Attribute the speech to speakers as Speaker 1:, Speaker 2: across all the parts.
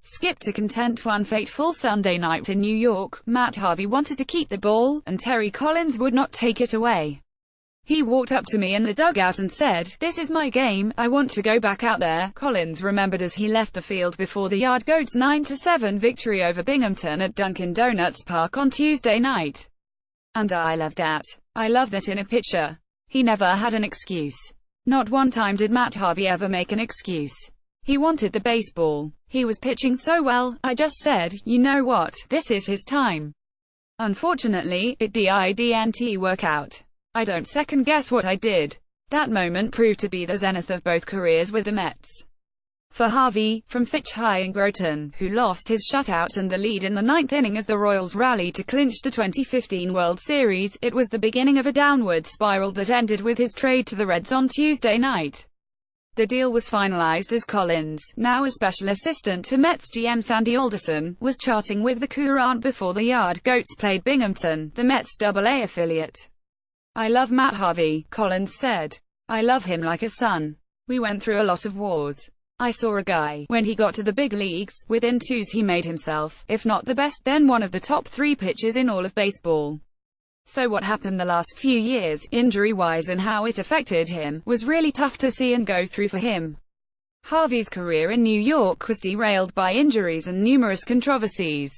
Speaker 1: Skip to content one fateful Sunday night in New York. Matt Harvey wanted to keep the ball, and Terry Collins would not take it away. He walked up to me in the dugout and said, "This is my game, I want to go back out there," Collins remembered as he left the field before the Yard Goats' 9-7 victory over Binghamton at Dunkin' Donuts Park on Tuesday night. "And I love that. I love that in a pitcher." He never had an excuse. Not one time did Matt Harvey ever make an excuse. He wanted the baseball. He was pitching so well, I just said, "You know what, this is his time." Unfortunately, it didn't work out. I don't second-guess what I did. That moment proved to be the zenith of both careers with the Mets. For Harvey, from Fitch High in Groton, who lost his shutout and the lead in the ninth inning as the Royals rallied to clinch the 2015 World Series, it was the beginning of a downward spiral that ended with his trade to the Reds on Tuesday night. The deal was finalized as Collins, now a special assistant to Mets GM Sandy Alderson, was charting with the Courant before the Yard Goats played Binghamton, the Mets' Double-A affiliate. "I love Matt Harvey," Collins said. "I love him like a son. We went through a lot of wars. I saw a guy, when he got to the big leagues, within twos he made himself, if not the best, then one of the top 3 pitchers in all of baseball. So what happened the last few years, injury-wise and how it affected him, was really tough to see and go through for him." Harvey's career in New York was derailed by injuries and numerous controversies.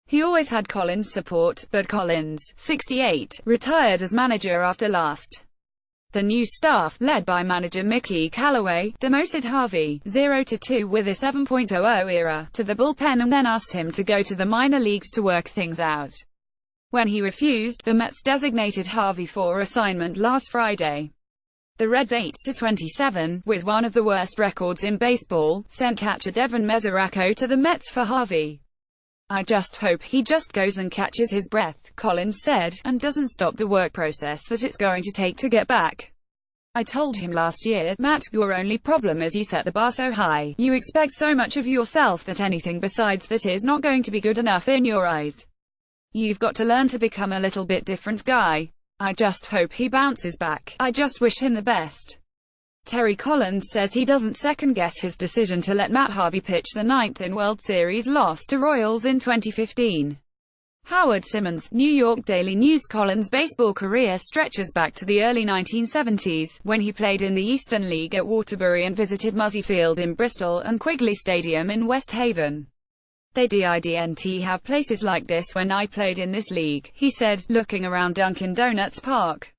Speaker 1: He always had Collins' support, but Collins, 68, retired as manager after last. The new staff, led by manager Mickey Callaway, demoted Harvey, 0-2 with a 7.00 ERA, to the bullpen and then asked him to go to the minor leagues to work things out. When he refused, the Mets designated Harvey for assignment last Friday. The Reds 8-27, with one of the worst records in baseball, sent catcher Devin Mesoraco to the Mets for Harvey. "I just hope he just goes and catches his breath," Collins said, "and doesn't stop the work process that it's going to take to get back. I told him last year, Matt, your only problem is you set the bar so high, you expect so much of yourself that anything besides that is not going to be good enough in your eyes. You've got to learn to become a little bit different guy. I just hope he bounces back. I just wish him the best." Terry Collins says he doesn't second-guess his decision to let Matt Harvey pitch the 9th in World Series loss to Royals in 2015. Howard Simmons, New York Daily News. Collins' baseball career stretches back to the early 1970s, when he played in the Eastern League at Waterbury and visited Muzzy Field in Bristol and Quigley Stadium in West Haven. "They didn't have places like this when I played in this league," he said, looking around Dunkin' Donuts Park.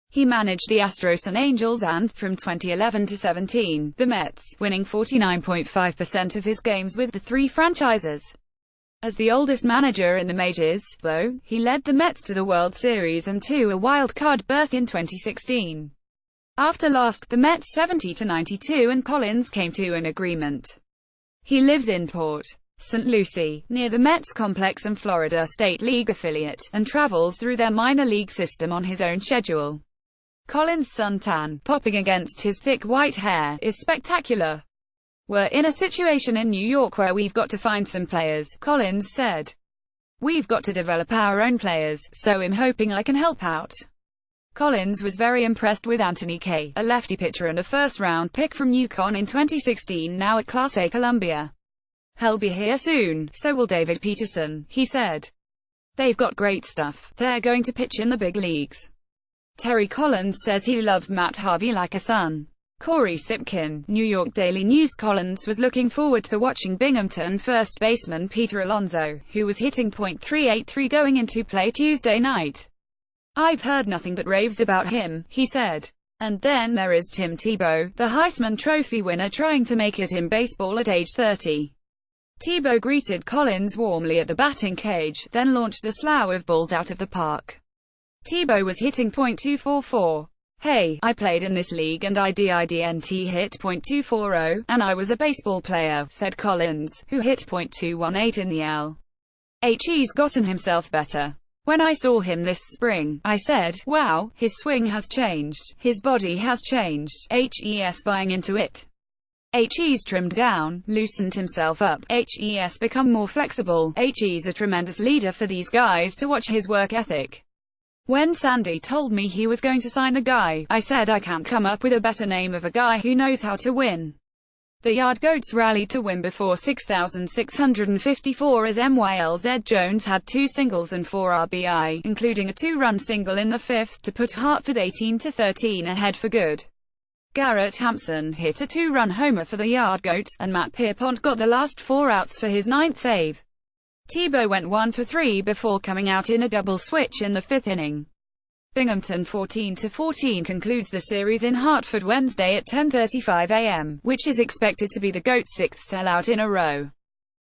Speaker 1: He managed the Astros and Angels and, from 2011 to 17, the Mets, winning 49.5% of his games with the 3 franchises. As the oldest manager in the majors, though, he led the Mets to the World Series and to a wild-card berth in 2016. After lost the Mets 70-92 and Collins came to an agreement. He lives in Port St. Lucie, near the Mets complex and Florida State League affiliate, and travels through their minor league system on his own schedule. Collins' suntan, popping against his thick white hair, is spectacular. "We're in a situation in New York where we've got to find some players," Collins said. "We've got to develop our own players, so I'm hoping I can help out." Collins was very impressed with Anthony Kay, a lefty pitcher and a first-round pick from UConn in 2016, now at Class A Columbia. "He'll be here soon, so will David Peterson," he said. "They've got great stuff. They're going to pitch in the big leagues." Terry Collins says he loves Matt Harvey like a son. Corey Sipkin, New York Daily News. Collins was looking forward to watching Binghamton first baseman Peter Alonso, who was hitting .383 going into play Tuesday night. "I've heard nothing but raves about him," he said. And then there is Tim Tebow, the Heisman Trophy winner trying to make it in baseball at age 30. Tebow greeted Collins warmly at the batting cage, then launched a slough of balls out of the park. Tebow was hitting .244. "Hey, I played in this league and I didn't hit .240, and I was a baseball player," said Collins, who hit .218 in the L. He's gotten himself better. "When I saw him this spring, I said, wow, his swing has changed, his body has changed, he's buying into it. He's trimmed down, loosened himself up, he's become more flexible, he's a tremendous leader for these guys to watch his work ethic. When Sandy told me he was going to sign the guy, I said I can't come up with a better name of a guy who knows how to win." The Yard Goats rallied to win before 6,654 as MYLZ Jones had 2 singles and 4 RBI, including a 2-run single in the 5th, to put Hartford 18-13 ahead for good. Garrett Hampson hit a 2-run homer for the Yard Goats, and Matt Pierpont got the last 4 outs for his 9th save. Tebow went 1 for 3 before coming out in a double switch in the 5th inning. Binghamton 14-14 concludes the series in Hartford Wednesday at 10:35 a.m., which is expected to be the Goats' 6th sellout in a row.